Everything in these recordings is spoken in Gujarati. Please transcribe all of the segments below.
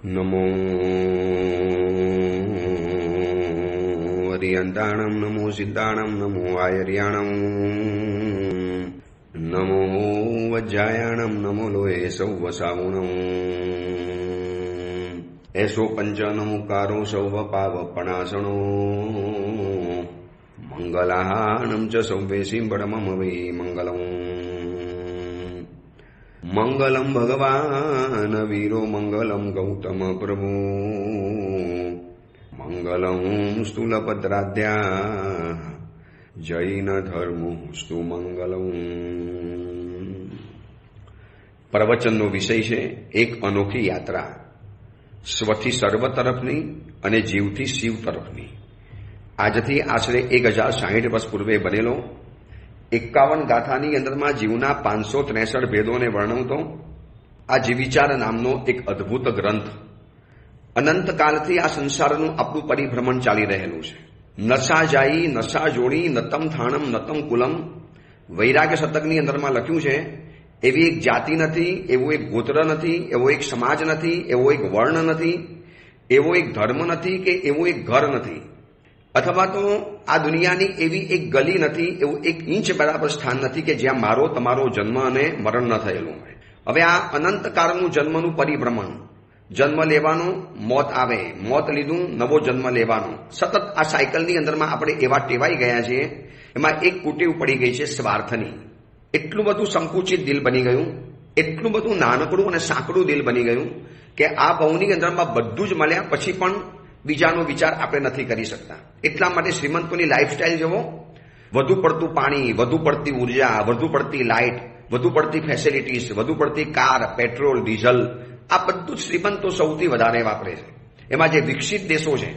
નમો હરિયંતાણમ નમો સિદ્ધાણમ નમો આયર્યાણમ નમો વજ્જાયાણમ નમો લોહે સૌ સાવુણમ એસો પંચ નમુકારો સૌ પાવપણાસણો મંગલાહાનમ ચ સૌવે સિંબડમમ વૈ મંગલમ મંગલમ ભગવાન વીરો મંગલમ ગૌતમ પ્રભુ મંગલમ સ્થૂલભદ્રાદ્યા જૈન ધર્મોસ્તુ મંગલમ. પ્રવચનનો વિષય છે એક અનોખી યાત્રા, સ્વથી સર્વ તરફની અને જીવથી શિવ તરફની. આજથી આશરે 1060 વર્ષ પૂર્વે બનેલો 51 ગાથાની અંદરમાં જીવના 563 ભેદોને વર્ણવતો આ જીવિચાર નામનો એક અદ્ભુત ગ્રંથ. અનંતકાલથી આ સંસારનું આપણું પરિભ્રમણ ચાલી રહેલું છે. નશા જાઈ નશા જોડી નતમ થાણમ નતમ કુલમ. વૈરાગ્ય શતકની અંદરમાં લખ્યું છે, એવી એક જાતિ નથી, એવું એક ગોત્ર નથી, એવો એક સમાજ નથી, એવો એક વર્ણ નથી, એવો એક ધર્મ નથી કે એવું એક ઘર નથી, અથવા તો આ દુનિયાની એવી એક ગલી નથી, એવું એક ઇંચ બરાબર સ્થાન નથી કે જ્યાં મારો તમારો જન્મ અને મરણ ન થયેલું હોય. હવે આ અનંતકાળનું જન્મનું પરિભ્રમણ, જન્મ લેવાનો, મોત આવે, મોત લીધું, નવો જન્મ લેવાનો, સતત આ સાયકલની અંદરમાં આપણે એવા ટેવાઈ ગયા છીએ. એમાં એક કુટેવ પડી ગઈ છે સ્વાર્થની. એટલું બધું સંકુચિત દિલ બની ગયું, એટલું બધું નાનકડું અને સાંકડું દિલ બની ગયું કે આ ભવની અંદરમાં બધું જ મળ્યા પછી પણ બીજાનો વિચાર આપણે નથી કરી શકતા. એટલા માટે શ્રીમંતોની લાઈફસ્ટાઈલ જુઓ, વધુ પડતું પાણી, વધુ પડતી ઉર્જા, વધુ પડતી લાઇટ, વધુ પડતી ફેસિલિટીઝ, વધુ પડતી કાર, પેટ્રોલ, ડીઝલ, આ બધું જ શ્રીમંતો સૌથી વધારે વાપરે છે. એમાં જે વિકસિત દેશો છે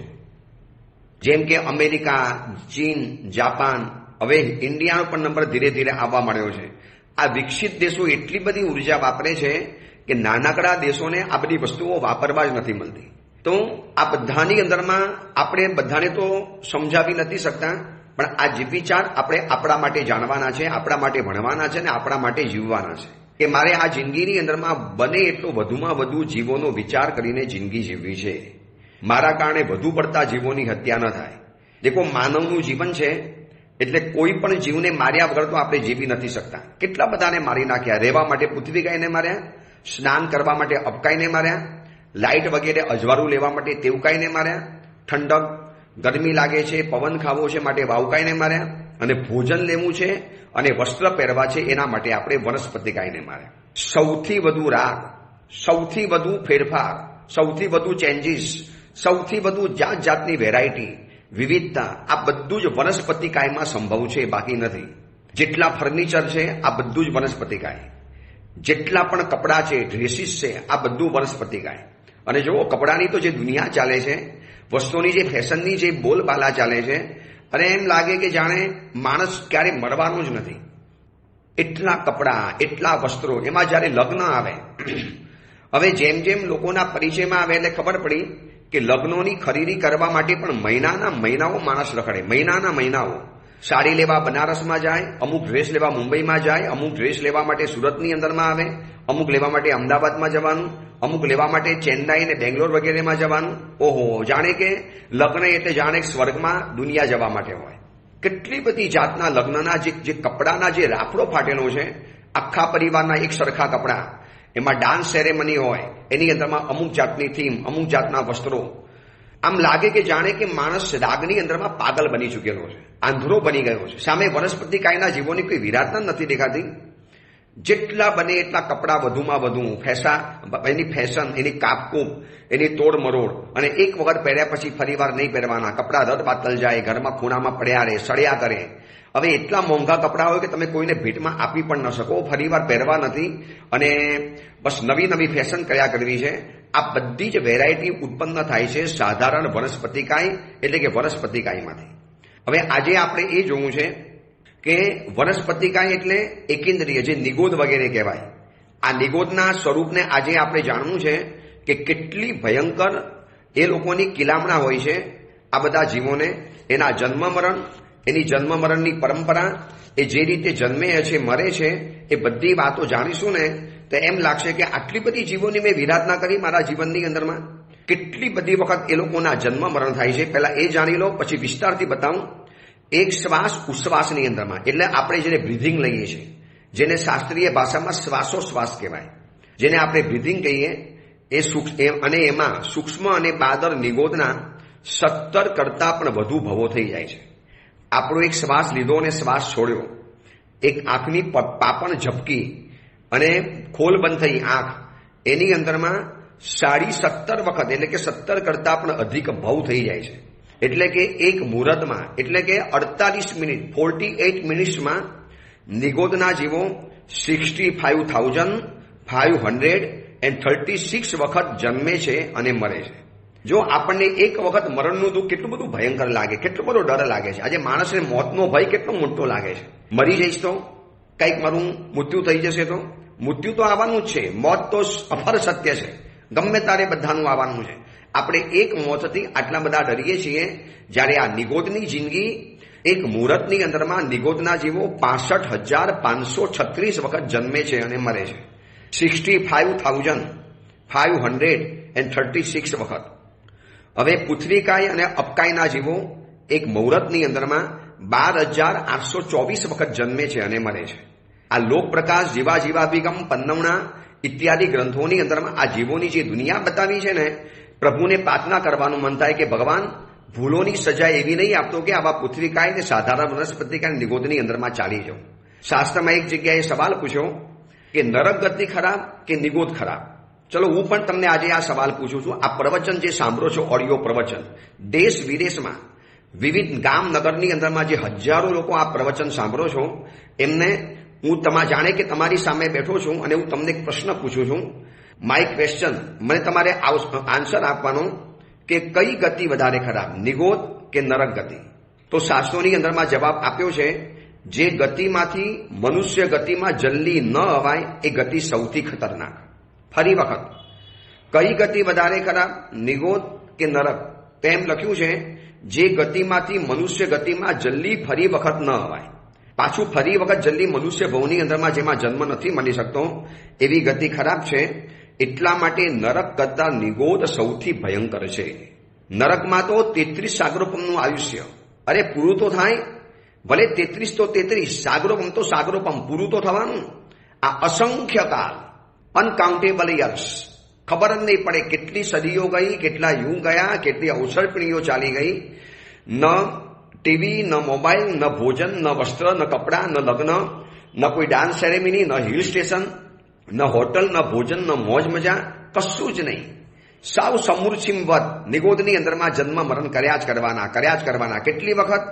જેમ કે અમેરિકા, ચીન, જાપાન, હવે ઇન્ડિયાનો પણ નંબર ધીરે ધીરે આવવા મળ્યો છે. આ વિકસિત દેશો એટલી બધી ઉર્જા વાપરે છે કે નાનકડા દેશોને આ બધી વસ્તુઓ વાપરવા જ નથી મળતી. તો આ બધાની અંદરમાં આપણે બધાને તો સમજાવી નથી શકતા, પણ આ વિચાર આપણે આપણા માટે જાણવાના છે, આપણા માટે ભણવાના છે અને આપણા માટે જીવવાના છે કે મારે આ જિંદગીની અંદરમાં બને એટલો વધુમાં વધુ જીવોનો વિચાર કરીને જિંદગી જીવવી છે. મારા કારણે વધુ પડતા જીવોની હત્યા ન થાય. દેખો, માનવનું જીવન છે એટલે કોઈ પણ જીવને માર્યા વગર તો આપણે જીવી નથી શકતા. કેટલા બધાને મારી નાખ્યા. રહેવા માટે પૃથ્વી ગાયને માર્યા, સ્નાન કરવા માટે અપકાઈને માર્યા, લાઇટ વગેરે અજવાળું લેવા માટે તેવકાઈને માર્યા, ઠંડક ગરમી લાગે છે, પવન ખાવો છે માટે વાવકાઈને માર્યા, અને ભોજન લેવું છે અને વસ્ત્ર પહેરવા છે એના માટે આપણે વનસ્પતિકાઈને માર્યા. સૌથી વધુ રાગ, સૌથી વધુ ફેરફાર, સૌથી વધુ ચેન્જીસ, સૌથી વધુ જાત જાતની વેરાયટી, વિવિધતા, આ બધું જ વનસ્પતિકાયમાં સંભવ છે, બાકી નથી. જેટલા ફર્નિચર છે આ બધું જ વનસ્પતિકાય, જેટલા પણ કપડાં છે, ડ્રેસીસ છે, આ બધું વનસ્પતિકાય. અને જુઓ, કપડાની તો જે દુનિયા ચાલે છે, વસ્તુની જે ફેશનની જે બોલબાલા ચાલે છે, અને એમ લાગે કે જાણે માણસ ક્યારે મરવાનો જ નથી. એટલા કપડાં, એટલા વસ્ત્રો. એમાં જ્યારે લગ્ન આવે, હવે જેમ જેમ લોકોના પરિચયમાં આવે એટલે ખબર પડી કે લગ્નોની ખરીદી કરવા માટે પણ મહિનાના મહિનાઓ માણસ રખડે. મહિનાના મહિનાઓ સાડી લેવા બનારસમાં જાય, અમુક ડ્રેસ લેવા મુંબઈમાં જાય, અમુક ડ્રેસ લેવા માટે સુરતની અંદરમાં આવે, અમુક લેવા માટે અમદાવાદમાં જવાનું, અમુક લેવા માટે ચેન્નાઈ ને બેંગ્લોર વગેરેમાં જવાનું. ઓહો, જાણે કે લગ્ન એટલે જાણે સ્વર્ગમાં દુનિયા જવા માટે હોય. કેટલી બધી જાતના લગ્નના જે કપડાના જે રાફડો ફાટેલો છે, આખા પરિવારના એક સરખા કપડા, એમાં ડાન્સ સેરેમની હોય, એની અંદરમાં અમુક જાતની થીમ, અમુક જાતના વસ્ત્રો. આમ લાગે કે જાણે કે માણસ રાગની અંદરમાં પાગલ બની ચૂકેલો છે, આંધળો બની ગયો છે. સામે વનસ્પતિકાયના જીવોની કોઈ વિરાટ નથી દેખાતી. જેટલા બને એટલા કપડાં વધુમાં વધુ, એની ફેશન, એની કાપકૂપ, એની તોડ મરોડ, અને એક વખત પહેર્યા પછી ફરીવાર નહીં પહેરવાના. કપડાં રદ બાતલ જાય, ઘરમાં ખૂણામાં પડ્યા રહે, સડ્યા કરે. હવે એટલા મોંઘા કપડાં હોય કે તમે કોઈને ભેટમાં આપી પણ ન શકો, ફરીવાર પહેરવા નથી, અને બસ નવી નવી ફેશન કયા કરવી છે. આ બધી જ વેરાયટી ઉત્પન્ન થાય છે સાધારણ વનસ્પતિકાય એટલે કે વનસ્પતિકાયમાંથી. હવે આજે આપણે એ જોવું છે કે વનસ્પતિકાય એટલે એકેન્દ્રિય, જે નિગોદ વગેરે કહેવાય. આ નિગોદના સ્વરૂપને આજે આપણે જાણવું છે કે કેટલી ભયંકર એ લોકોની કિલામણા હોય છે આ બધા જીવોને. એના જન્મ મરણ, એની જન્મ મરણની પરંપરા, એ જે રીતે જન્મે છે, મરે છે, એ બધી વાતો જાણીશું ને તો એમ લાગશે કે આટલી બધી જીવોની મેં વિરાધના કરી મારા જીવનની અંદરમાં. કેટલી બધી વખત એ લોકોના જન્મ મરણ થાય છે. પહેલા એ જાણી લો, પછી વિસ્તારથી બતાવું. એક શ્વાસ ઉશ્વાસની અંદરમાં, એટલે આપણે જેને બ્રીધિંગ લઈએ છીએ, જેને શાસ્ત્રીય ભાષામાં શ્વાસોશ્વાસ કહેવાય, જેને આપણે બ્રીધિંગ કહીએ, અને એમાં સૂક્ષ્મ અને બાદર નિગોદના 17 કરતા પણ વધુ ભવો થઈ જાય છે. આપણો એક શ્વાસ લીધો અને શ્વાસ છોડ્યો, એક આંખની પાપણ ઝપકી અને ખોલ બંધ થઈ આંખ, એની અંદરમાં 17.5 વખત, એટલે કે 17 કરતા પણ અધિક ભવ થઈ જાય છે. એટલે કે એક મુહૂર્તમાં, એટલે કે 48 મિનિટ, 48 મિનિટ્સમાં નિગોદના જીવો 65,536 વખત જન્મે છે અને મરે છે. જો આપણને એક વખત મરણનું દુઃખ કેટલું બધું ભયંકર લાગે, કેટલો બધો ડર લાગે છે. આજે માણસને મોતનો ભય કેટલો મોટો લાગે છે. મરી જઈશ તો, કંઈક મારું મૃત્યુ થઈ જશે તો. મૃત્યુ તો આવવાનું જ છે, મોત તો અફર સત્ય છે, ગમે તારે બધાનું આવવાનું છે. આપણે એક મોતથી આટલા બધા ડરીએ છીએ, જ્યારે આ નિગોદની જિંદગી એક મુહૂર્તની અંદરમાં નિગોદના જીવો 65,536 વખત જન્મે છે અને મરે છે. 65,536 વખત. હવે પૃથ્વીકાય અને અપકાયના જીવો એક મુહૂર્તની અંદરમાં 12,824 વખત જન્મે છે અને મરે છે. આ લોકપ્રકાશ, જીવાભિગમ, પન્નવણા ઇત્યાદિ ગ્રંથોની અંદરમાં આ જીવોની જે દુનિયા બતાવી છે ને, પ્રભુને પ્રાર્થના કરવાનું મન થાય કે ભગવાન, ભૂલોની સજા એવી નહીં આપતો કે આવા પૃથ્વીકાય ને સાધારણ વનસ્પતિકાય નિગોદની અંદરમાં ચાલી જાઉં. શાસ્ત્રમાં એક જગ્યાએ સવાલ પૂછ્યો કે નરક ગતિ ખરાબ કે નિગોદ ખરાબ. ચલો હું પણ તમને આજે આ સવાલ પૂછું છું. આ પ્રવચન જે સાંભળો છો, ઓડિયો પ્રવચન, દેશ વિદેશમાં વિવિધ ગામ નગરની અંદરમાં જે હજારો લોકો આ પ્રવચન સાંભળો છો, એમને હું જાણે કે તમારી સામે બેઠો છું અને હું તમને એક પ્રશ્ન પૂછું છું. માય ક્વેશ્ચન, મને તમારે આન્સર આપવાનો કે કઈ ગતિ વધારે ખરાબ, નિગોદ કે નરક ગતિ? તો શાસ્ત્રોની અંદરમાં જવાબ આપ્યો છે, જે ગતિમાંથી મનુષ્ય ગતિમાં જલ્દી ન અવાય એ ગતિ સૌથી ખતરનાક. ફરી વખત, કઈ ગતિ વધારે ખરાબ, નિગોદ કે નરક? તેમ લખ્યું છે, જે ગતિમાંથી મનુષ્ય ગતિમાં જલ્દી ફરી વખત ન અવાય. પાછું ફરી વખત જલ્દી મનુષ્ય ભવની અંદરમાં જેમાં જન્મ નથી મળી શકતો, એવી ગતિ ખરાબ છે. એટલા માટે નરક કરતા નિગોદ સૌથી ભયંકર છે. નરકમાં તો 33 સાગરોપમનું આયુષ્ય. અરે પૂરું તો થાય, ભલે 33 તો 33, સાગરોપમ તો સાગરોપમ, પૂરું તો થવાનું. આ અસંખ્ય કાળ, અનકાઉન્ટેબલ યર્સ, ખબર જ નહીં પડે કેટલી સદીઓ ગઈ, કેટલા યુગ ગયા, કેટલી અવસરપીણીઓ ચાલી ગઈ. ન ટીવી, ન મોબાઈલ, ન ભોજન, ન વસ્ત્ર, ન કપડાં, ન લગ્ન, ન કોઈ ડાન્સ સેરેમની, ન હિલ સ્ટેશન, ન હોટલ, ન ભોજન, ન મોજ મજા, કશું જ નહીં. સાવ સમૂર્છિમવત નિગોદની અંદરમાં જન્મ મરણ કર્યા જ કરવાના. કેટલી વખત?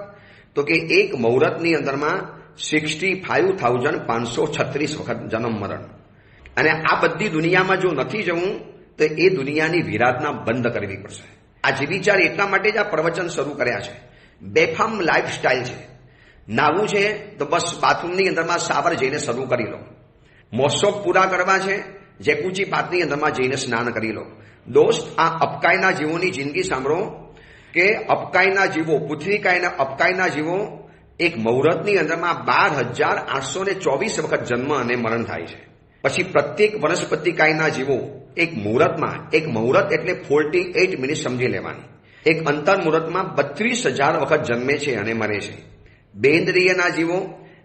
તો કે એક મુહૂર્તની અંદરમાં 65,536 વખત જન્મ મરણ. અને આ બધી દુનિયામાં જો નથી જવું તો એ દુનિયાની વિરાધના બંધ કરવી પડશે. આ જે વિચાર એટલા માટે જ આ પ્રવચન શરૂ કર્યા છે. બેફામ લાઈફસ્ટાઈલ છે. નાવું છે તો બસ બાથરૂમની અંદરમાં શાવર જઈને શરૂ કરી લો. મોસોક પૂરા કરવા છે, જેકુચી પાતની અંદરમાં જઈને સ્નાન કરી લો. દોસ્ત, આ અપકાયના જીવોની જિંદગી સાંભળો કે અપકાયના જીવો, પૃથ્વીકાયના અપકાયના જીવો એક મુહૂર્તની અંદરમાં 12,824 વખત જન્મ અને મરણ થાય છે. પછી પ્રત્યેક વનસ્પતિકાયના જીવો એક મુહૂર્તમાં, એક મુહૂર્ત એટલે 48 મિનિટ સમજી લેવાની, એક અંતર મુહૂર્તમાં 32,000 વખત જન્મે છે અને મરે છે. બેન્દ્રિયના જીવો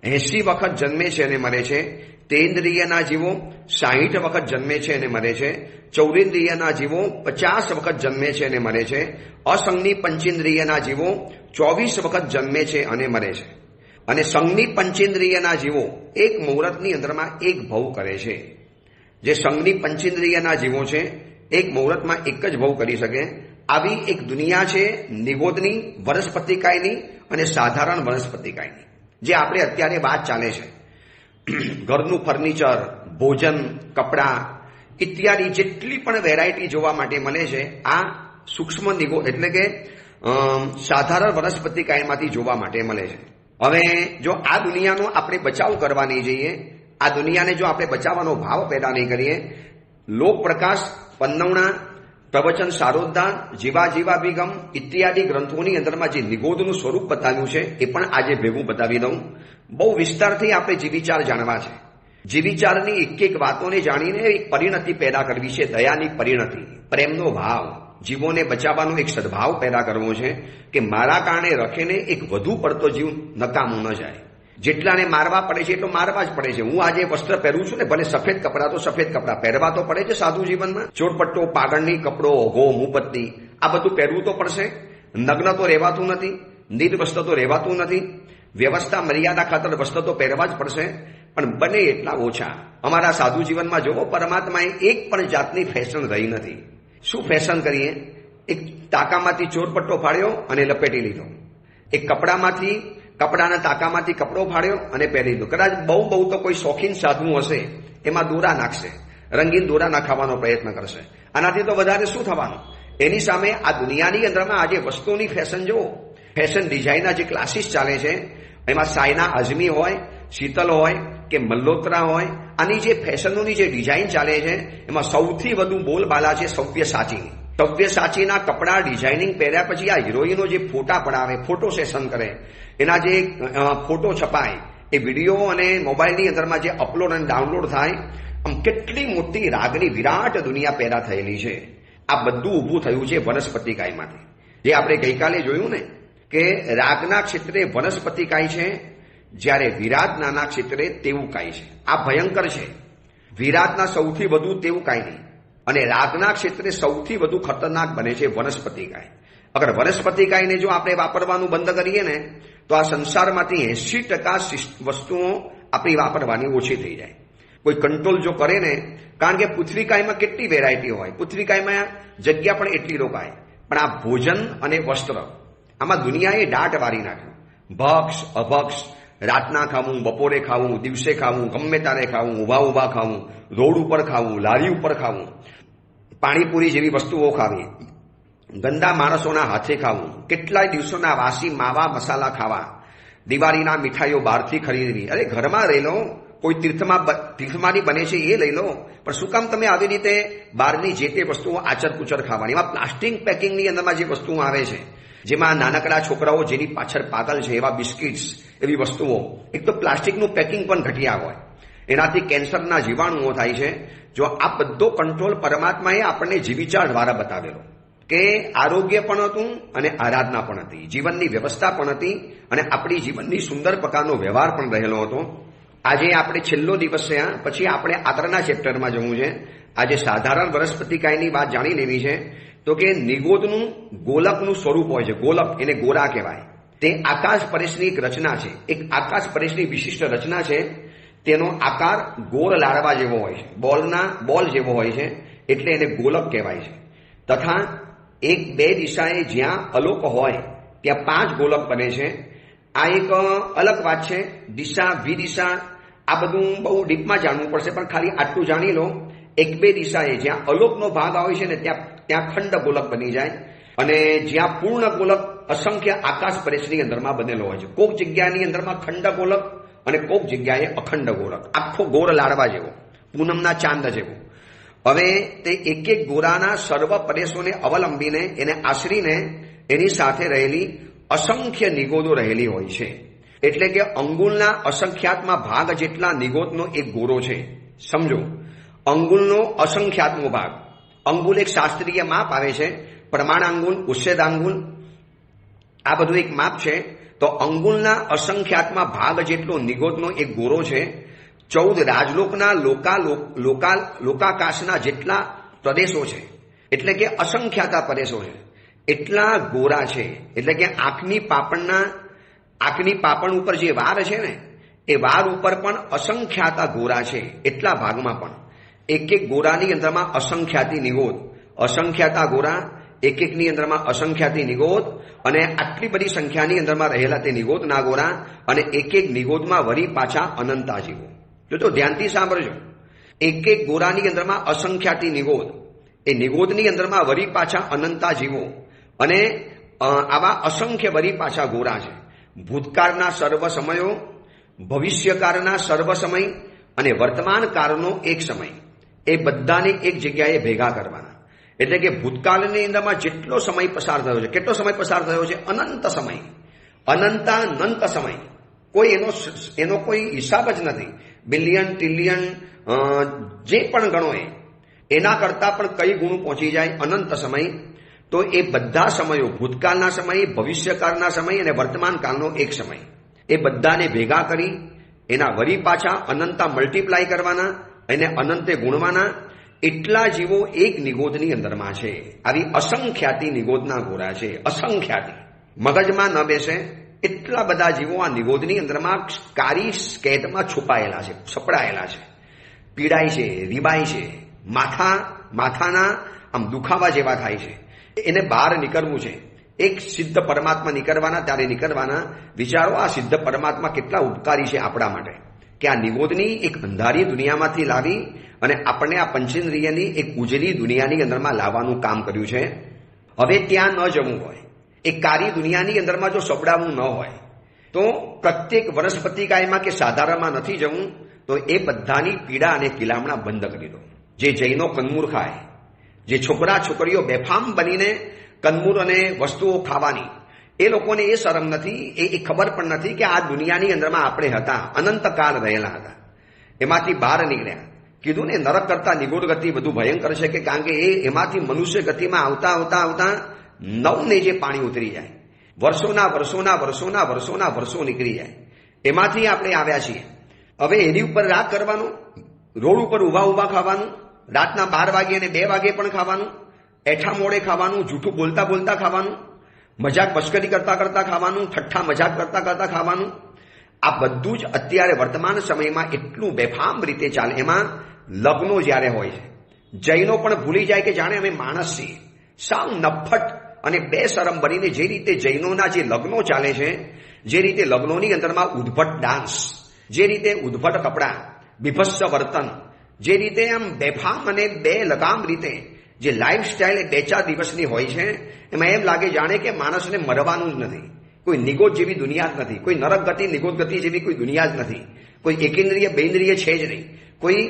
80 વખત જન્મે છે અને મરે છે. તેન્દ્રિયના જીવો 60 વખત જન્મે છે અને મરે છે. ચૌરેન્દ્રિયના જીવો 50 વખત જન્મે છે અને મરે છે. અસંગની પંચેન્દ્રિયના જીવો 24 વખત જન્મે છે અને મરે છે. અને સંગની પંચેન્દ્રિયના જીવો એક મુહૂર્તની અંદરમાં એક ભવ કરે છે. જે સંગની પંચેન્દ્રિયના જીવો છે એક મુહૂર્તમાં એક જ ભવ કરી શકે. આવી એક દુનિયા છે નિગોદની, વનસ્પતિકાયની અને સાધારણ વનસ્પતિકાયની, જે આપણે અત્યારે વાત ચાલે છે. ઘરનું ફર્નિચર, ભોજન, કપડાં ઇત્યાદિ જેટલી પણ વેરાયટી જોવા માટે મળે છે, આ સૂક્ષ્મ નિગોદ એટલે કે સાધારણ વનસ્પતિકાયમાંથી જોવા માટે મળે છે. હવે જો આ દુનિયાનો આપણે બચાવ કરવા નહીં જઈએ, આ દુનિયાને જો આપણે બચાવવાનો ભાવ પેદા નહીં કરીએ, લોક પ્રકાશ, પન્નવણા, પ્રવચન સારોદ્ધાર, જીવાભિગમ ઇત્યાદિ ગ્રંથોની અંદરમાં જે નિગોદનું સ્વરૂપ બતાવ્યું છે એ પણ આજે ભેગું બતાવી દઉં. બહુ વિસ્તારથી આપણે જે વિચાર જાણવા છે. જે વિચારની એક એક વાતોને જાણીને એક પરિણતિ પેદા કરવી છે, દયાની પરિણતિ, પ્રેમનો ભાવ, જીવોને બચાવવાનો એક સદભાવ પેદા કરવો છે કે મારા કારણે રખેને એક વધુ પડતો જીવ નકામો ન જાય. જેટલાને મારવા પડે છે એટલો મારવા જ પડે છે. હું આજે વસ્ત્ર પહેરું છું ને, ભલે સફેદ કપડાં તો સફેદ કપડાં પહેરવા તો પડે છે સાધુ જીવનમાં. ચોરપટ્ટો, પાગળની કપડો, ઘો, મુપત્તી, આ બધું પહેરવું તો પડશે. નગ્ન તો રહેવાતું નથી, નિર્વસ્ત્ર તો રહેવાતું નથી. વ્યવસ્થા મર્યાદા ખાતર વસ્ત્ર તો પહેરવા જ પડશે, પણ બને એટલા ઓછા. અમારા સાધુ જીવનમાં જોવો, પરમાત્માએ એક પણ જાતની ફેશન રહી નથી. શું ફેશન કરીએ? એક ટાંકામાંથી ચોરપટ્ટો ફાડ્યો અને લપેટી લીધો. એક કપડાના ટાંકામાંથી કપડો ફાડ્યો અને પહેરી લીધો. કદાચ બહુ તો કોઈ શોખીન સાધુ હશે, એમાં દોરા નાખશે, રંગીન દોરા નાખવાનો પ્રયત્ન કરશે. આનાથી તો વધારે શું થવાનું? એની સામે આ દુનિયાની અંદરમાં આજે વસ્તુની ફેશન જુઓ. ફેશન ડિઝાઇનના જે ક્લાસીસ ચાલે છે, એમાં સાયના આઝમી હોય, શીતલ હોય કે મલ્હોત્રા હોય, આની જે ફેશનોની જે ડિઝાઇન ચાલે છે, એમાં સૌથી વધુ બોલબાલા છે સવ્યસાચીની. સવ્યસાચીના કપડા ડિઝાઇનિંગ પહેર્યા પછી આ હિરોઈનો જે ફોટા પડાવે, ફોટો સેશન કરે, એના જે ફોટો છપાય, એ વિડીયો અને મોબાઈલની અંદરમાં જે અપલોડ અને ડાઉનલોડ થાય, આમ કેટલી મોટી રાગની વિરાટ દુનિયા પેદા થયેલી છે. આ બધું ઊભું થયું છે વનસ્પતિકાયમાંથી. જે આપણે ગઈકાલે જોયું ને કે રાગના ક્ષેત્રે વનસ્પતિકાય છે, જ્યારે વિરાટના ક્ષેત્રે તેવુકાય છે. આ ભયંકર છે. વિરાટના સૌથી વધુ તેવુકાય નહીં, અને રાગના ક્ષેત્રે સૌથી વધુ ખતરનાક બને છે વનસ્પતિકાય. અગર વનસ્પતિકાયને જો આપણે વાપરવાનું બંધ કરીએ ને, તો આ સંસારમાંથી 80% વસ્તુઓ આપણી વાપરવાની ઓછી થઈ જાય. કોઈ કંટ્રોલ જો કરે ને, કારણ કે પૃથ્વીકાયમાં કેટલી વેરાયટી હોય, પૃથ્વીકાયમાં જગ્યા પણ એટલી રોકાય, પણ આ ભોજન અને વસ્ત્ર, આમાં દુનિયાએ દાટ વારી નાખ્યો. ભક્ષ અભક્ષ, રાતના ખાવું, બપોરે ખાવું, દિવસે ખાવું, ગમે ત્યારે ખાવું, ઊભા ખાવું, રોડ ઉપર ખાવું, લારી ઉપર ખાવું, પાણીપુરી જેવી વસ્તુઓ ખાવી, ગંદા માણસોના હાથે ખાવું, કેટલાય દિવસોના વાસી માવા મસાલા ખાવા, દિવાળીના મીઠાઈઓ બહારથી ખરીદવી. અરે ઘરમાં રહી લો, કોઈ તીર્થમાંથી બને છે એ લઈ લો, પણ શું કામ તમે આવી રીતે બહારની જે તે વસ્તુઓ આચર કુચર ખાવાની? એમાં પ્લાસ્ટિક પેકિંગની અંદરમાં જે વસ્તુઓ આવે છે, જેમાં નાનકડા છોકરાઓ જેની પાછળ પાગલ છે, એવા બિસ્કિટ્સ, એવી વસ્તુઓ, એક તો પ્લાસ્ટિકનું પેકિંગ પણ ઘટિયા હોય, એનાથી કેન્સરના જીવાણુઓ થાય છે. જો આ બધો કંટ્રોલ પરમાત્માએ આપણને જીવિચાર દ્વારા બતાવેલો કે આરોગ્ય પણ હતું અને આરાધના પણ હતી, જીવનની વ્યવસ્થા પણ હતી, અને આપણી જીવનની સુંદર પ્રકારનો વ્યવહાર પણ રહેલો હતો. આજે આપણે છેલ્લો દિવસ છે, પછી આપણે આગળના ચેપ્ટરમાં જવું છે. આજે સાધારણ વનસ્પતિકાયની વાત જાણી લેવી છે. તો કે નિગોદનું ગોલકનું સ્વરૂપ હોય છે. ગોલક એને ગોરા કહેવાય. તે આકાશ પરેશની એક રચના છે, એક આકાશ પરેશની વિશિષ્ટ રચના છે. તેનો આકાર ગોળ લાડવા જેવો હોય છે, બોલ જેવો હોય છે, એટલે એને ગોલક કહેવાય છે. તથા એક બે દિશાએ જ્યાં અલોક હોય ત્યાં 5 ગોલક બને છે. આ એક અલગ વાત છે. દિશા વિદિશા, આ બધું બહુ ડીપમાં જાણવું પડશે, પણ ખાલી આટલું જાણી લો. એક બે દિશાએ જ્યાં અલોકનો ભાગ આવે છે ને, ત્યાં ખંડ ગોલક બની જાય, અને જ્યાં પૂર્ણ ગોલક અસંખ્ય આકાશ પરેશની અંદરમાં બનેલો હોય છે. કોક જગ્યાની અંદરમાં ખંડ ગોલક અને કોક જગ્યાએ અખંડ ગોલક, આખો ગોળ લાડવા જેવો, પૂનમના ચાંદ જેવો. હવે તે એક એક ગોરાના સર્વ પરેશોને અવલંબીને, એને આશરીને એની સાથે રહેલી અસંખ્ય નિગોદો રહેલી હોય છે. એટલે કે અંગુલના અસંખ્યાતમાં ભાગ જેટલા નિગોદનો એક ગોરો છે. સમજો, અંગુલનો અસંખ્યાતમો ભાગ. અંગુલ એક શાસ્ત્રીય માપ આવે છે, પ્રમાણાંગુલ, ઉચ્છેદાંગુલ, આ બધું એક માપ છે. તો અંગુલના અસંખ્યાતમાં ભાગ જેટલો નિગોદનો એક ગોરો છે. 14 રાજલોકના લોકાકાશના જેટલા પ્રદેશો છે, એટલે કે અસંખ્યાતા પ્રદેશો છે, એટલા ગોરા છે. એટલે કે આંખની પાપણ ઉપર જે વાર છે ને, એ વાર ઉપર પણ અસંખ્યાતા ગોરા છે. એટલા ભાગમાં પણ એક એક ગોરાની અંદરમાં અસંખ્યાતી નિગોદ, અસંખ્યાતા ગોરા, એક એકની અંદરમાં અસંખ્યાતી નિગોદ, અને આટલી બધી સંખ્યાની અંદરમાં રહેલા તે નિગોદના ગોરા, અને એક એક નિગોદમાં વળી પાછા અનંતા જીવો. તો ધ્યાનથી સાંભળજો. એક એક ગોરાની અંદરમાં અસંખ્યાતી નિગોદ, એ નિગોદની અંદરમાં વળી પાછા અનંતા જીવો, અને આવા અસંખ્ય વળી પાછા ગોરા છે. ભૂતકાળના સર્વ સમયો, ભવિષ્યકાળના સર્વ સમય અને વર્તમાન કાળનો એક સમય, એ બધાને એક જગ્યાએ ભેગા કરવાના. એટલે કે ભૂતકાળની અંદરમાં જેટલો સમય પસાર થયો છે, કેટલો સમય પસાર થયો છે? અનંત સમય, અનંત સમય. કોઈ એનો કોઈ હિસાબ જ નથી. બિલિયન, ટ્રિલિયન જે પણ ગણો એના કરતાં પણ કઈ ગુણ પહોંચી જાય અનંત સમય, તો એ બધા સમયો ભૂતકાળના સમય, ભવિષ્યકાળના સમય અને વર્તમાન કાળનો એક સમય, એ બધાને ભેગા કરી એના વરી પાછા અનંતા મલ્ટીપ્લાય કરવાના, એને અનંતે ગુણવાના. એટલા જીવો એક નિગોદની અંદરમાં છે. આવી અસંખ્યાતી નિગોદના ગોરા છે, અસંખ્યાતી. મગજમાં ન બેસે એટલા બધા જીવો આ નિગોદની અંદરમાં કારી સ્કેટમાં છુપાયેલા છે, સપડાયેલા છે, પીડાય છે, રીબાય છે, માથાના આમ દુખાવા જેવા થાય છે. એને બહાર નીકળવું છે. એક સિદ્ધ પરમાત્મા નીકળવાના ત્યારે નીકળવાના. વિચારો આ સિદ્ધ પરમાત્મા કેટલા ઉપકારી છે આપણા માટે, કે આ નિગોદની એક અંધારી દુનિયામાંથી લાવી અને આપણને આ પંચેન્દ્રિયની એક ઉજળી દુનિયાની અંદરમાં લાવવાનું કામ કર્યું છે. હવે ત્યાં ન જવું હોય, એ કારી દુનિયાની અંદરમાં જો સપડાવું ન હોય, તો પ્રત્યેક વનસ્પતિકાયમાં કે સાધારણમાં નથી જવું, તો એ બધાની પીડા અને કિલામણા બંધ કરી દો. જે જૈનો કંદમૂળ ખાય, જે છોકરા છોકરીઓ બેફામ બનીને કંદમૂળ અને વસ્તુઓ ખાવાની, એ લોકોને એ શરમ નથી, એ ખબર પણ નથી કે આ દુનિયાની અંદરમાં આપણે હતા, અનંતકાળ રહેલા હતા, એમાંથી બહાર નીકળ્યા. કીધું ને, નરક કરતા નિગૂઢ ગતિ વધુ ભયંકર છે, કે કારણ કે એમાંથી મનુષ્ય ગતિમાં આવતા આવતા આવતા નવને જે પાણી ઉતરી જાય, વર્ષોના વર્ષો નીકળી જાય, એમાંથી આપણે આવ્યા છીએ. હવે એની ઉપર રાગ કરવાનું, રોડ ઉપર ઊભા ખાવાનું, રાતના 12 વાગે અને 2 વાગે પણ ખાવાનું, એઠા મોડે ખાવાનું, જૂઠું બોલતા બોલતા ખાવાનું, મજાક મશ્કરી કરતા કરતા ખાવાનું, ઠઠ્ઠા મજાક કરતા કરતા ખાવાનું. આ બધું જ અત્યારે વર્તમાન સમયમાં એટલું બેફામ રીતે ચાલે. એમાં લગ્નો જ્યારે હોય છે, જૈનો પણ ભૂલી જાય કે જાણે અમે માણસ છીએ. સાવ નફ્ફટ અને બેશરમ બનીને જે રીતે જૈનોના જે લગ્નો ચાલે છે, જે રીતે લગ્નોની અંદરમાં ઉદ્ભટ ડાન્સ, જે રીતે ઉદ્ભટ કપડાં, બીભત્સ વર્તન, જે રીતે આમ બેફામ અને બે લગામ રીતે જે લાઈફસ્ટાઈલ 2-4 દિવસની હોય છે, એમાં એમ લાગે જાણે કે માણસને મરવાનું જ નથી. કોઈ નિગોદ જેવી દુનિયા જ નથી, કોઈ નરક ગતિ નિગોદ ગતિ જેવી કોઈ દુનિયા જ નથી, કોઈ એકેન્દ્રિય બેન્દ્રિય છે જ નહીં, કોઈ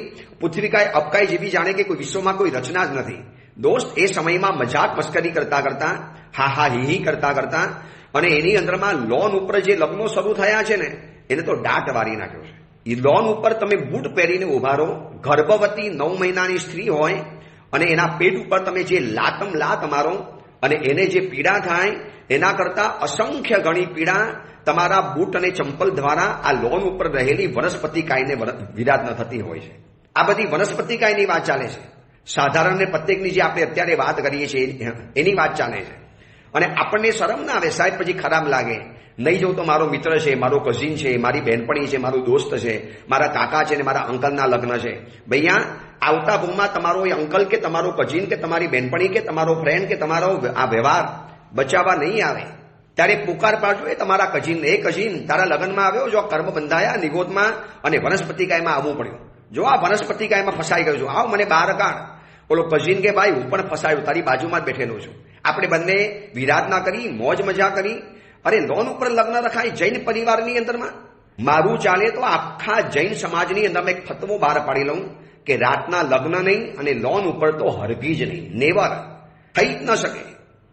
પૃથ્વીકાય અપકાય જેવી જાણે કે કોઈ વિશ્વમાં કોઈ રચના જ નથી. દોસ્ત, એ સમયમાં મજાક મસ્કરી કરતા કરતા, હા હી કરતા કરતા, અને એની અંદરમાં લોન ઉપર જે લગ્નો શરૂ થયા છે ને, એને તો દાટ વારી નાખ્યો છે. એ લોન ઉપર તમે બૂટ પહેરીને ઉભા રહો, ગર્ભવતી 9 મહિનાની સ્ત્રી હોય અને એના પેટ ઉપર તમે જે લાત મારો અને એને જે પીડા થાય, એના કરતા અસંખ્ય ગણી પીડા તમારા બૂટ અને ચંપલ દ્વારા આ લોન ઉપર રહેલી વનસ્પતિકાયને વિરાધન થતી હોય છે. આ બધી વનસ્પતિકાયની વાત ચાલે છે. સાધારણ ને પ્રત્યેકની જે આપણે અત્યારે વાત કરીએ છીએ એની વાત ચાલે છે. અને આપણને શરમ ના આવે, સાહેબ પછી ખરાબ લાગે. નહીં જવું તો મારો મિત્ર છે, મારો કઝિન છે, મારી બહેનપણી છે, મારું દોસ્ત છે, મારા કાકા છે ને મારા અંકલના લગ્ન છે. ભૈયા, આવતા ભૂમમાં તમારો એ અંકલ કે તમારો કઝિન કે તમારી બહેનપણી કે તમારો ફ્રેન્ડ કે તમારો આ વ્યવહાર બચાવવા નહીં આવે, ત્યારે પુકાર પાડજો એ તમારા કઝિનને. એ કઝિન તારા લગ્નમાં આવ્યો, જો કર્મ બંધાયા નિગોદમાં અને વનસ્પતિકાયમાં આવવું પડ્યું, જો આ વનસ્પતિકાયમાં ફસાઈ ગયો છું, આવ મને બહાર કાઢ. ઓલો કઝિન કે ભાઈ, હું પણ ફસાયો, તારી બાજુમાં જ બેઠેલો છું. આપણે બંને વિરાધના કરી, મોજ મજા કરી. અરે લોન ઉપર લગ્ન રખાય જૈન પરિવારની અંદરમાં. મારું ચાલે તો આખા જૈન સમાજની અંદર એક ફતવો બહાર પાડી લઉં કે રાતના લગ્ન નહીં અને લોન ઉપર તો હરગીજ નહીં, નેવર, થઈ જ ન શકે.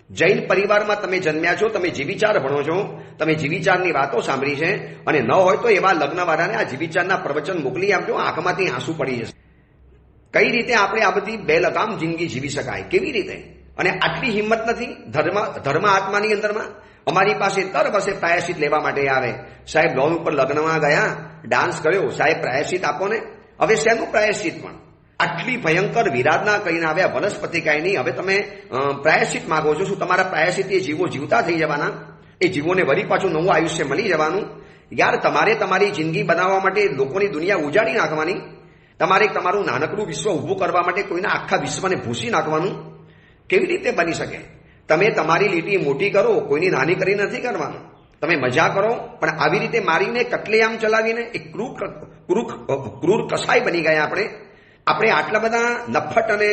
જૈન પરિવારમાં તમે જન્મ્યા છો, તમે જીવિચાર ભણો છો, તમે જીવિચારની વાતો સાંભળી છે, અને ન હોય તો એવા લગ્નવાળાને આ જીવિચારના પ્રવચન મોકલી આપજો, આંખમાંથી આંસુ પડી જશે. કઈ રીતે આપણે આ બધી બેલગામ જિંદગી જીવી શકાય, કેવી રીતે? અને આટલી હિંમત નથી ધર્મ આત્માની અંદરમાં. અમારી પાસે દર વર્ષે પ્રાયશ્ચિત લેવા માટે આવે. સાહેબ, લોન ઉપર લગ્નમાં ગયા, ડાન્સ કર્યો, સાહેબ પ્રાયશ્ચિત આપો ને. હવે શેનું પ્રાયશ્ચિત? પણ આટલી ભયંકર વિરાધના કરીને આવ્યા વનસ્પતિકાયની, હવે તમે પ્રાયશ્ચિત માગો છો. શું તમારા પ્રાયશ્ચિત એ જીવો જીવતા થઈ જવાના? એ જીવોને વળી પાછું નવું આયુષ્ય મળી જવાનું? યાર, તમારે તમારી જિંદગી બનાવવા માટે લોકોની દુનિયા ઉજાડી નાખવાની, તમારે તમારું નાનકડું વિશ્વ ઊભું કરવા માટે કોઈના આખા વિશ્વને ભૂસી નાખવાનું? કેવી રીતે બની શકે? તમે તમારી લીટી મોટી કરો, કોઈની નાની કરી નથી કરવાનું. તમે મજા કરો, પણ આવી રીતે મારીને કટલેઆમ ચલાવીને એક ક્રૂર કસાઈ બની ગયા. આપણે આટલા બધા નફ્ફટ અને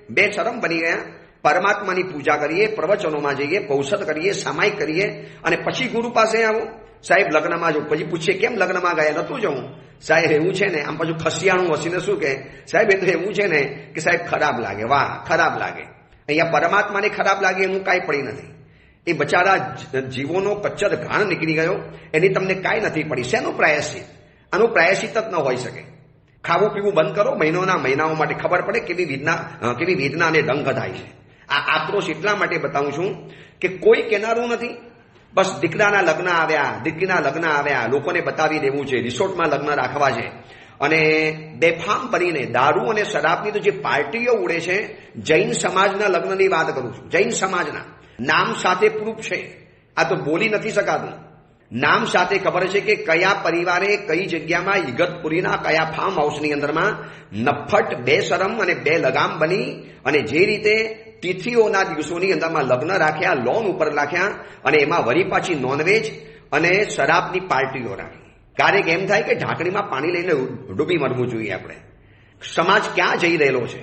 બેશરમ બની ગયા. પરમાત્માની પૂજા કરીએ, પ્રવચનોમાં જઈએ, પૌષધ કરીએ, સામાયિક કરીએ, અને પછી ગુરુ પાસે આવો. સાહેબ લગ્નમાં જો, પછી પૂછીએ કેમ લગ્નમાં ગયા? નતું જવું. સાહેબ એવું છે ને, આમ પાછું ખસિયાણું હસીને શું કે, સાહેબ એ તો એવું છે ને કે સાહેબ ખરાબ લાગે. વાહ, ખરાબ લાગે. અહીંયા પરમાત્માને ખરાબ લાગે એનું કાંઈ પડી નથી. એ બચારા જીવોનો કચ્ચર ઘાણ નીકળી ગયો, એની તમને કાંઈ નથી પડી. શેનું પ્રાયશ્ચિત? આનું પ્રાયશ્ચિત જ ન હોઈ શકે. ખાવું પીવું બંધ કરો, મહિનાઓ માટે ખબર પડે કેવી વેદના અને ડંખ થાય છે. આ આક્રોશ એટલા માટે બતાવું છું કે કોઈ કહેનારું નથી. બસ દીકરાના લગ્ન આવ્યા, દીકરીના લગ્ન આવ્યા, લોકોને બતાવી દેવું છે, રિસોર્ટમાં લગ્ન રાખવા છે અને બેફામ બનીને દારૂ અને શરાબની તો જે પાર્ટીઓ ઉડે છે. જૈન સમાજના લગ્નની વાત કરું છું. જૈન સમાજના નામ સાથે પ્રૂફ છે. આ તો બોલી નથી શકાતું. નામ સાથે ખબર છે કે કયા પરિવારે કઈ જગ્યામાં ઇગતપુરીના કયા ફાર્મ હાઉસની અંદરમાં નફ્ફટ, બેશરમ અને બે લગામ બની અને જે રીતે તિથિઓના દિવસોની અંદરમાં લગ્ન રાખ્યા, લોન ઉપર રાખ્યા અને એમાં વળી પાછી નોનવેજ અને શરાબની પાર્ટીઓ રાખી. ક્યારેક એમ થાય કે ઢાંકણીમાં પાણી લઈને ડૂબી મરવું જોઈએ આપણે. સમાજ ક્યાં જઈ રહેલો છે?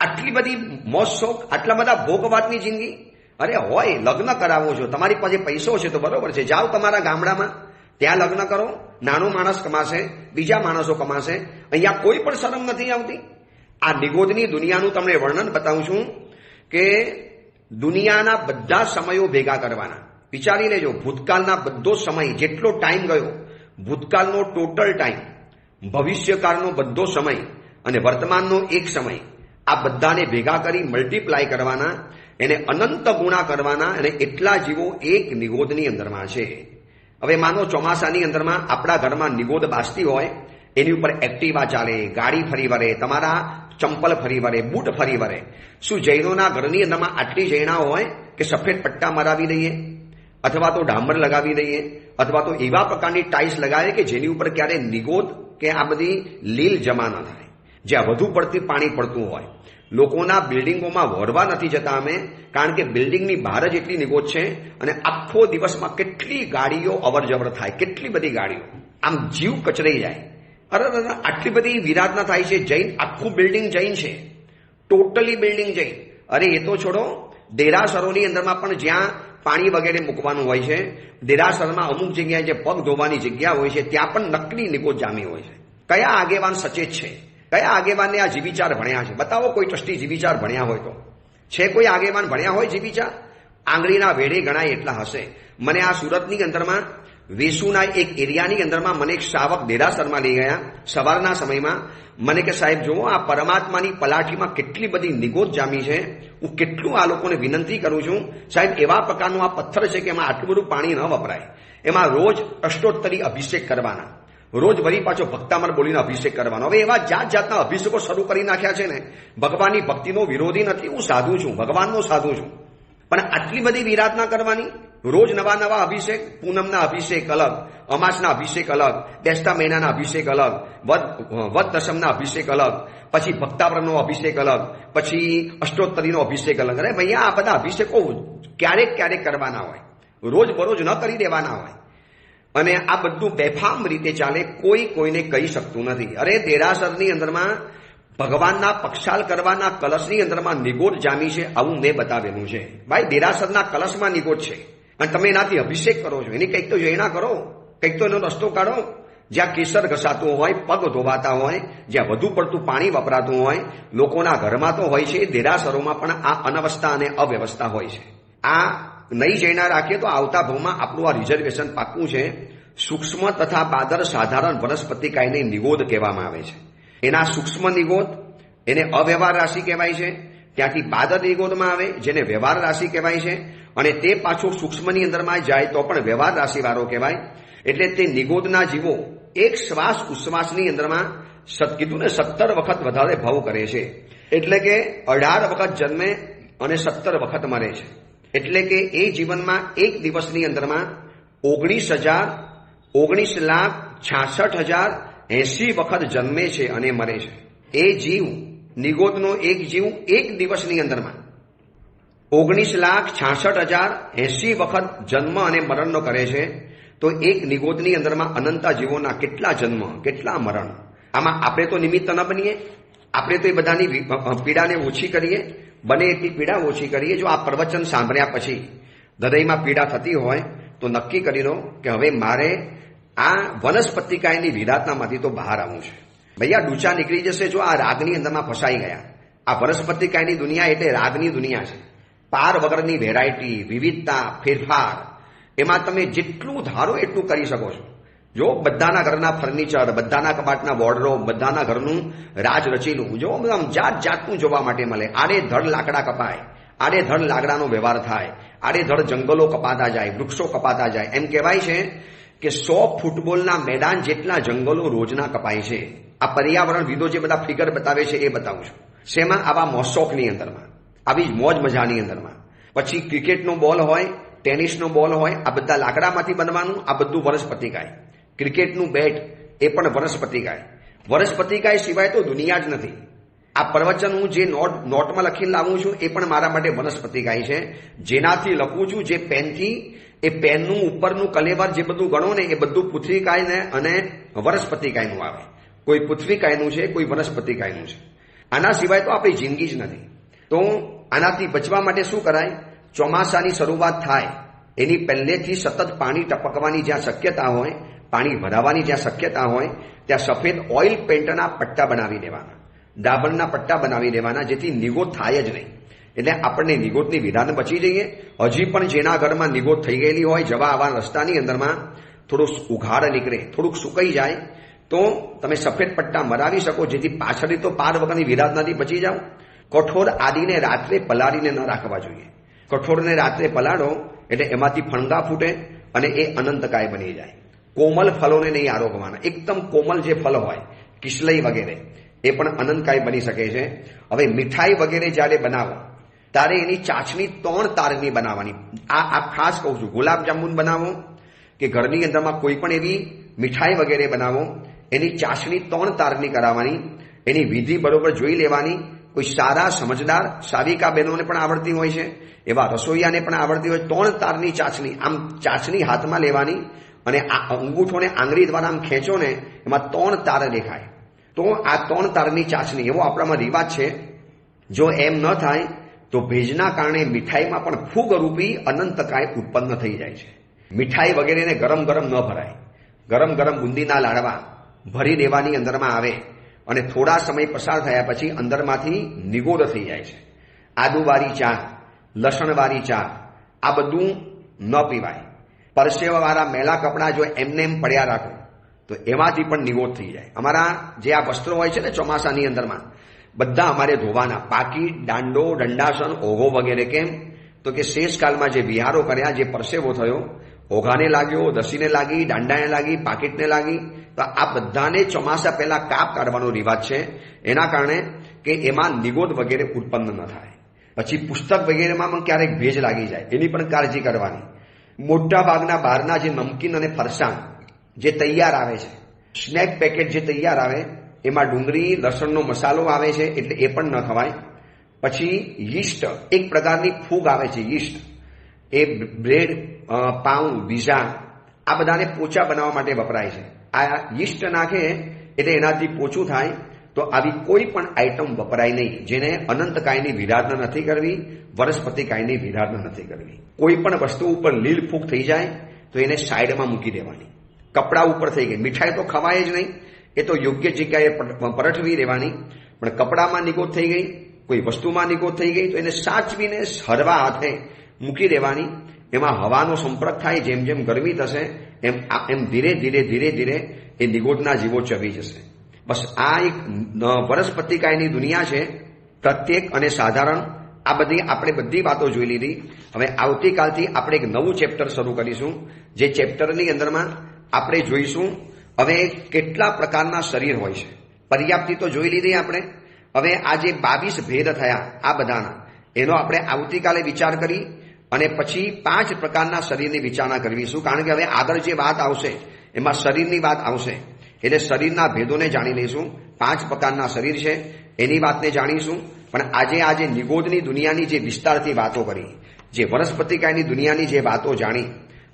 આટલી બધી મોજ શોખ, આટલા બધા ભોગવાતની જિંદગી. અરે હોય, લગ્ન કરાવો છો, તમારી પાસે પૈસો છે તો બરોબર છે, જાઓ તમારા ગામડામાં, ત્યાં લગ્ન કરો. નાનો માણસ કમાશે, બીજા માણસો કમાશે. અહીંયા કોઈ પણ શરમ નથી આવતી. આ નિગોદની દુનિયાનું તમને વર્ણન બતાવું છું કે દુનિયાના બધા સમયો ભેગા કરવાના. વિચારી લેજો, ભૂતકાળના બધો સમય, જેટલો ટાઈમ ગયો, ભૂતકાળનો ટોટલ ટાઈમ, ભવિષ્યકાળનો બધો સમય અને વર્તમાનનો એક સમય, આ બધાને ભેગા કરી મલ્ટીપ્લાય કરવાના, એને અનંત ગુણા કરવાના અને એટલા જીવો એક નિગોદની અંદરમાં છે. હવે માનો ચોમાસાની અંદરમાં આપણા ઘરમાં નિગોદ બાસતી હોય, એની ઉપર એક્ટિવા ચાલે, ગાડી ફરી વરે, તમારા ચંપલ ફરી વરે, બૂટ ફરી વરે. શું જૈનોના ઘરની અંદરમાં આટલી જૈના હોય કે સફેદ પટ્ટા મરાવી દઈએ અથવા તો ડામર લગાવી દઈએ અથવા તો એવા પ્રકારની ટાઇલ્સ લગાવે કે જેની ઉપર ક્યારે નિગોદ કે આ બધી લીલ જમા ન થાય, જ્યાં વધુ પડતી પાણી પડતું હોય. લોકોના બિલ્ડિંગોમાં વળવા નથી જતા અમે, કારણ કે બિલ્ડિંગની બહાર જ એટલી નિગોદ છે અને આખો દિવસમાં કેટલી ગાડીઓ અવર જવર થાય, કેટલી બધી ગાડીઓ, આમ જીવ કચરાઈ જાય. અરે આટલી બધી વિરાધના થાય છે. જૈન આખું બિલ્ડિંગ જૈન છે, ટોટલી બિલ્ડિંગ જૈન. અરે એ તો છોડો, દેરાસરોની અંદરમાં પણ જ્યાં પાણી વગેરે મૂકવાનું હોય છે, દેરાસરમાં અમુક જગ્યાએ જે પગ ધોવાની જગ્યા હોય છે ત્યાં પણ નકલી નિગોદ જામી હોય છે. કયા આગેવાન સચેત છે? કયા આગેવાનને આ જીવિચાર ભણ્યા છે? બતાવો કોઈ ટ્રસ્ટી જીવિચાર ભણ્યા હોય તો. છે કોઈ આગેવાન ભણ્યા હોય જીવિચાર? આંગળીના વેઢે ગણાય એટલા હશે. મને આ સુરતની અંદરમાં વેસુના એક એરિયાની અંદરમાં મને એક શ્રાવક દેરાસરમાં લઈ ગયા સવારના સમયમાં. મને કે સાહેબ જુઓ, આ પરમાત્માની પલાઠીમાં કેટલી બધી નિગોદ જામી છે. હું કેટલું આ લોકોને વિનંતી કરું છું, સાહેબ એવા પ્રકારનો આ પથ્થર છે કે એમાં આટલું બધું પાણી ન વપરાય. એમાં રોજ અષ્ટોત્તરી અભિષેક કરવાના, રોજ વળી પાછો ભક્તામર બોલીને અભિષેક કરવાનો. હવે એવા જાત જાતના અભિષેકો શરૂ કરી નાખ્યા છે ને. ભગવાનની ભક્તિનો વિરોધી નથી, હું સાધુ છું, ભગવાનનો સાધુ છું, પણ આટલી બધી વિરાધના કરવાની. રોજ નવા નવા અભિષેક, પૂનમના અભિષેક અલગ, અમાસના અભિષેક અલગ, બેસતા મહિનાના અભિષેક અલગ, વદ દશમના અભિષેક અલગ, પછી ભક્તાવરણનો અભિષેક અલગ, પછી અષ્ટોત્તરીનો અભિષેક અલગ. અરે ભૈયા, આ બધા અભિષેકો ક્યારેક ક્યારેક કરવાના હોય, રોજ બરોજ ન કરી દેવાના હોય. અને આ બધું બેફામ રીતે ચાલે, કોઈ કોઈને કહી શકતું નથી. અરે દેરાસરની અંદરમાં ભગવાનના પક્ષાલ કરવાના કલશની અંદરમાં નિગોદ જામી છે, આવું મેં બતાવેલું છે. ભાઈ, દેરાસરના કલશમાં નિગોદ છે અને તમે એનાથી અભિષેક કરો છો. એની કંઈક તો જૈના કરો, કંઈક તો એનો રસ્તો કાઢો. જ્યાં કેસર ઘસાતું હોય, પગ ધોવાતા હોય, જ્યાં વધુ પડતું પાણી વપરાતું હોય, લોકોના ઘરમાં તો હોય છે, દેરાસરોમાં પણ આ અનવસ્થા અને અવ્યવસ્થા હોય છે. આ નહીં જૈના રાખીએ તો આવતા ભાવમાં આપણું આ રિઝર્વેશન પાક્કું છે. સૂક્ષ્મ તથા પાદર સાધારણ વનસ્પતિકાયની નિગોદ કહેવામાં આવે છે. એના સૂક્ષ્મ નિગોદ, એને અવ્યવહાર રાશિ કહેવાય છે. ત્યાંથી પાદર નિગોદમાં આવે, જેને વ્યવહાર રાશિ કહેવાય છે. અને તે પાછું સૂક્ષ્મની અંદરમાં જાય તો પણ વ્યવહાર રાશિવાળો કહેવાય. એટલે તે નિગોદના જીવો એક શ્વાસ ઉશ્વાસની અંદરમાં કીધું ને 17 વખત વધારે ભાવ કરે છે. એટલે કે 18 વખત જન્મે અને 17 વખત મરે છે. એટલે કે એ જીવનમાં એક દિવસની અંદરમાં 19,66,080 વખત જન્મે છે અને મરે છે. એ જીવ, નિગોદનો એક જીવ એક દિવસની અંદરમાં 19,66,080 વખત જન્મ અને મરણનો કરે છે. તો એક નિગોદની અંદરમાં અનંતા જીવોના કેટલા જન્મ, કેટલા મરણ. આમાં આપણે તો નિમિત્ત ન બનીએ, આપણે તો એ બધાની પીડાને ઓછી કરીએ, બને એટલી પીડા ઓછી કરીએ. જો આ પ્રવચન સાંભળ્યા પછી હૃદયમાં પીડા થતી હોય તો નક્કી કરી લો કે હવે મારે આ વનસ્પતિકાયની વિરાધનામાંથી તો બહાર આવવું છે. ભૈયા, ડૂચા નીકળી જશે જો આ રાગની અંદરમાં ફસાઈ ગયા. આ વનસ્પતિકાયની દુનિયા એટલે રાગની દુનિયા છે. પાર વગરની વેરાયટી, વિવિધતા, ફેરફાર, એમાં તમે જેટલું ધારો એટલું કરી શકો છો. જો બધાના ઘરના ફર્નિચર, બધાના કબાટના વોર્ડરોબ, બધાના ઘરનું રાજ રચેલું, જો આમ જાત જાતનું જોવા માટે મળે. આડેધડ લાકડા કપાય, આડેધડ લાકડાનો વ્યવહાર થાય, આડેધડ જંગલો કપાતા જાય, વૃક્ષો કપાતા જાય. એમ કહેવાય છે કે 100 ફૂટબોલના મેદાન જેટલા જંગલો રોજના કપાય છે. આ પર્યાવરણ વિદો જે બધા ફિગર બતાવે છે એ બતાવું છું. શેમાં? આવા મોસોકની અંદરમાં, આવી જ મોજ મજાની અંદરમાં. પછી ક્રિકેટનો બોલ હોય, ટેનિસનો બોલ હોય, આ બધા લાકડામાંથી બનવાનું. આ બધું વનસ્પતિકાય. ક્રિકેટનું બેટ એ પણ વનસ્પતિકાય. વનસ્પતિકાય સિવાય તો દુનિયા જ નથી. આ પ્રવચન હું જે નોટમાં લખીને લાવું છું એ પણ મારા માટે વનસ્પતિકાય છે. જેનાથી લખું છું, જે પેનથી, એ પેનનું ઉપરનું કલેવર જે બધું ગણો ને એ બધું પૃથ્વીકાયને અને વનસ્પતિકાયનું આવે. કોઈ પૃથ્વીકાયનું છે, કોઈ વનસ્પતિકાયનું છે. આના સિવાય તો આપણી જિંદગી જ નથી. તો આનાથી બચવા માટે શું કરાય? ચોમાસાની શરૂઆત થાય એની પહેલેથી સતત પાણી ટપકવાની જ્યાં શક્યતા હોય, પાણી ભરાવાની જ્યાં શક્યતા હોય, ત્યાં સફેદ ઓઇલ પેન્ટના પટ્ટા બનાવી દેવાના, ડાબરના પટ્ટા બનાવી દેવાના, જેથી નિગોદ થાય જ નહીં. એટલે આપણને નિગોદની વિધાન બચી જઈએ. હજી પણ જેના ઘરમાં નિગોદ થઈ ગયેલી હોય, જવા આવા રસ્તાની અંદરમાં થોડું ઉઘાડ નીકળે, થોડુંક સુકાઈ જાય, તો તમે સફેદ પટ્ટા મરાવી શકો, જેથી પાછળથી તો પાર વગરની વિરાધનાથી બચી જાઓ. કઠોળ આદિને રાત્રે પલાળીને ન રાખવા જોઈએ. કઠોળને રાત્રે પલાળો એટલે એમાંથી ફણગા ફૂટે અને એ અનંતકાય બની જાય. કોમલ ફલોને નહીં આરોગવાના. એકદમ કોમલ જે ફલ હોય, કિસલઈ વગેરે, એ પણ અનંતકાય બની શકે છે. હવે મીઠાઈ વગેરે જ્યારે બનાવો ત્યારે એની ચાસણી 3 તારની બનાવવાની. આ ખાસ કહું છું. ગુલાબજાંબુ બનાવો કે ઘરની અંદરમાં કોઈ પણ એવી મીઠાઈ વગેરે બનાવો, એની ચાસણી 3 તારની કરાવવાની. એની વિધિ બરોબર જોઈ લેવાની. કોઈ સારા સમજદાર સાવિકા બહેનોને પણ આવડતી હોય છે, એવા રસોઈયાને પણ આવડતી હોય. 3 તારની ચાસણી, આમ ચાસણી હાથમાં લેવાની અને આ અંગૂઠોને આંગળી દ્વારા આમ ખેંચો ને એમાં 3 તાર દેખાય. તો આ 3 તારની ચાસણી એવો આપણામાં રિવાજ છે. જો એમ ન થાય તો ભેજના કારણે મીઠાઈમાં પણ ફૂગરૂપી અનંતકાય ઉત્પન્ન થઈ જાય છે. મીઠાઈ વગેરેને ગરમ ગરમ ન ભરાય. ગરમ ગરમ બુંદીના લાડવા ભરી દેવાની અંદરમાં આવે અને થોડા સમય પસાર થયા પછી અંદરમાંથી નિગોદ થઈ જાય છે. આદુવાળી ચા, લસણવાળી ચા, આ બધું ન પીવાય. પરસેવાવાળા મેલા કપડાં જો એમને એમ પડ્યા રાખો તો એમાંથી પણ નિગોદ થઈ જાય. અમારા જે આ વસ્ત્રો હોય છે ને ચોમાસાની અંદરમાં, બધા અમારે ધોવાના. પાકીટ, દાંડો, દંડાસન, ઓઘો વગેરે. કેમ? તો કે શેષકાલમાં જે વિહારો કર્યા, જે પરસેવો થયો, ઓઘાને લાગ્યો, દસીને લાગી, દાંડાને લાગી, પાકીટને લાગી, તો આ બધાને ચોમાસા પહેલા કાપ કાઢવાનો રિવાજ છે. એના કારણે કે એમાં નિગોદ વગેરે ઉત્પન્ન ન થાય. પછી પુસ્તક વગેરેમાં પણ ક્યારેક ભેજ લાગી જાય, એની પણ કાળજી કરવાની. મોટા ભાગના બહારના જે નમકીન અને ફરસાણ જે તૈયાર આવે છે, સ્નેક પેકેટ જે તૈયાર આવે, એમાં ડુંગળી, લસણનો મસાલો આવે છે, એટલે એ પણ ન ખવાય. પછી યીસ્ટ, એક પ્રકારની ફૂગ આવે છે, યીસ્ટ. એ બ્રેડ, પાઉં, પીઝા, આ બધાને પોચા બનાવવા માટે વપરાય છે. આ યીસ્ટ નાખે એટલે એનાથી પોચું થાય. તો આવી કોઈ પણ આઈટમ વપરાય નહીં જેને અનંતકાયની વિરાધના નથી કરવી, વનસ્પતિકાયની વિરાધના નથી કરવી. કોઈ પણ વસ્તુ ઉપર લીલ ફૂગ થઈ જાય તો એને સાઈડમાં મૂકી દેવાની. કપડા ઉપર થઈ ગઈ, મીઠાઈ તો ખવાય જ નહીં, એ તો યોગ્ય જગ્યાએ પરઠવી દેવાની. પણ કપડામાં નિગોદ થઈ ગઈ, કોઈ વસ્તુમાં નિગોદ થઈ ગઈ તો એને સાચવીને હળવા હાથે મૂકી દેવાની. એમાં હવાનો સંપર્ક થાય, જેમ જેમ ગરમી થશે એમ ધીરે ધીરે ધીરે ધીરે એ નિગોદના જીવો ચવી જશે. બસ આ એક વનસ્પતિકાયની દુનિયા છે, પ્રત્યેક અને સાધારણ. આ બધી આપણે બધી વાતો જોઈ લીધી. હવે આવતીકાલથી આપણે એક નવું ચેપ્ટર શરૂ કરીશું. જે ચેપ્ટરની અંદરમાં આપણે જોઈશું હવે કેટલા પ્રકારના શરીર હોય છે. પર્યાપ્તિ તો જોઈ લીધી આપણે. હવે આ જે 22 ભેદ થયા આ બધાના, એનો આપણે આવતીકાલે વિચાર કરી અને પછી 5 પ્રકારના શરીરની વિચારણા કરવીશું. કારણ કે હવે આગળ જે વાત આવશે એમાં શરીરની વાત આવશે, એટલે શરીરના ભેદોને જાણી લઈશું. 5 પ્રકારના શરીર છે એની વાતને જાણીશું. પણ આજે નિગોદની દુનિયાની જે વિસ્તારથી વાતો કરી, જે વનસ્પતિકાયની દુનિયાની જે વાતો જાણી,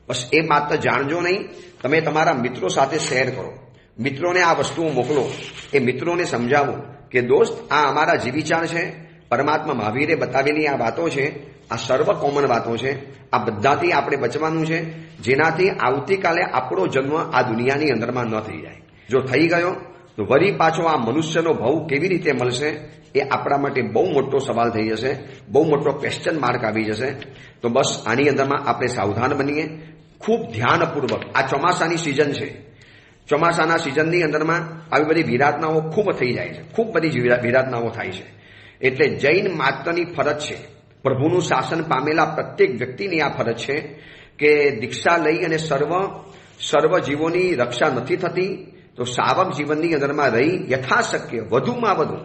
બસ એ માત્ર જાણજો નહીં, તમે તમારા મિત્રો સાથે શેર કરો. મિત્રોને આ વસ્તુઓ મોકલો. એ મિત્રોને સમજાવો કે દોસ્ત, આ અમારા જે વિચાર છે, પરમાત્મા મહાવીરે બતાવેલી આ વાતો છે, આ સર્વ કોમન વાતો છે. આ બધાથી આપણે બચવાનું છે, જેનાથી આવતીકાલે આપણો જન્મ આ દુનિયાની અંદરમાં ન થઈ જાય. જો થઈ ગયો તો વળી પાછો આ મનુષ્યનો ભાવ કેવી રીતે મળશે એ આપણા માટે બહુ મોટો સવાલ થઈ જશે, બહુ મોટો ક્વેશ્ચન માર્ક આવી જશે. તો બસ આની અંદરમાં આપણે સાવધાન બનીએ, ખૂબ ધ્યાનપૂર્વક. આ ચોમાસાની સિઝન છે ચોમાસાના સિઝનની અંદરમાં આવી બધી વિરાધનાઓ ખૂબ થઈ જાય છે, ખૂબ બધી વિરાધનાઓ થાય છે. એટલે જૈન માત્રની ફરજ છે, પ્રભુનું શાસન પામેલા પ્રત્યેક વ્યક્તિની આ ફરજ છે કે દીક્ષા લઈ અને સર્વ જીવોની રક્ષા નથી થતી તો સાવક જીવનની અંદરમાં રહી યથાશક્ય વધુમાં વધુ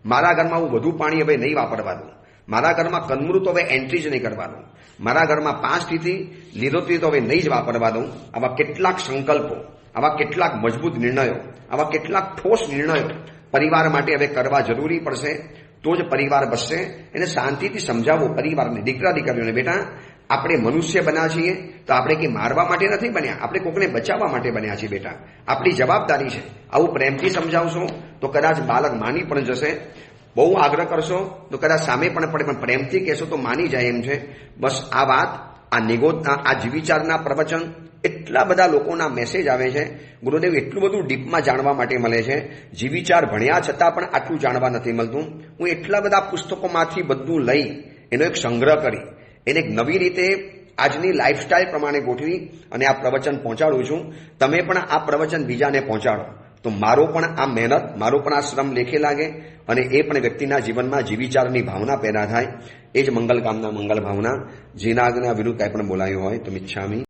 મારા ઘરમાં હું વધુ પાણી હવે નહીં વાપરવા દઉં, મારા ઘરમાં કંદમૃત હવે એન્ટ્રી જ નહીં કરવા દઉં, મારા ઘરમાં 5 તિથિ લીલોતરી તો હવે નહીં જ વાપરવા દઉં. આવા કેટલાક સંકલ્પો, આવા કેટલાક મજબૂત નિર્ણયો, આવા કેટલાક ઠોસ નિર્ણયો પરિવાર માટે હવે કરવા જરૂરી પડશે. તો જ પરિવાર બસશે. એને શાંતિથી સમજાવો પરિવારને, દીકરા દીકરીઓને, બેટા આપણે મનુષ્ય બન્યા છીએ તો આપણે કે મારવા માટે નથી બન્યા, આપણે કોકને બચાવવા માટે બન્યા છીએ. બેટા આપણી જવાબદારી છે. આવું પ્રેમથી સમજાવશો તો કદાચ બાળક માની પણ જશે. બહુ આગ્રહ કરશો તો કદાચ સામે પણ પડે, પણ પ્રેમથી કહેશો તો માની જાય એમ છે. બસ આ વાત, આ નિગોદના, આ જીવિચારના પ્રવચન, એટલા બધા લોકોના મેસેજ આવે છે. ગુરુદેવ એટલું બધું ડીપમાં જાણવા માટે મળે છે. જીવિચાર ભણ્યા છતાં પણ આટલું જાણવા નથી મળતું. હું એટલા બધા પુસ્તકોમાંથી બધું લઈ એનો એક સંગ્રહ કરી એને એક નવી રીતે આજની લાઈફસ્ટાઈલ પ્રમાણે ગોઠવી અને આ પ્રવચન પહોંચાડું છું. તમે પણ આ પ્રવચન બીજાને પહોંચાડો તો મારો પણ આ મહેનત, મારો પણ આ શ્રમ લેખે લાગે અને એ પણ વ્યક્તિના જીવનમાં જીવિચારની ભાવના પેદા થાય. એ જ મંગલ કામના, મંગલ ભાવના. જેના આજ્ઞા વિરુદ્ધ કાંઈ પણ બોલાયું હોય તો મિચ્છામી.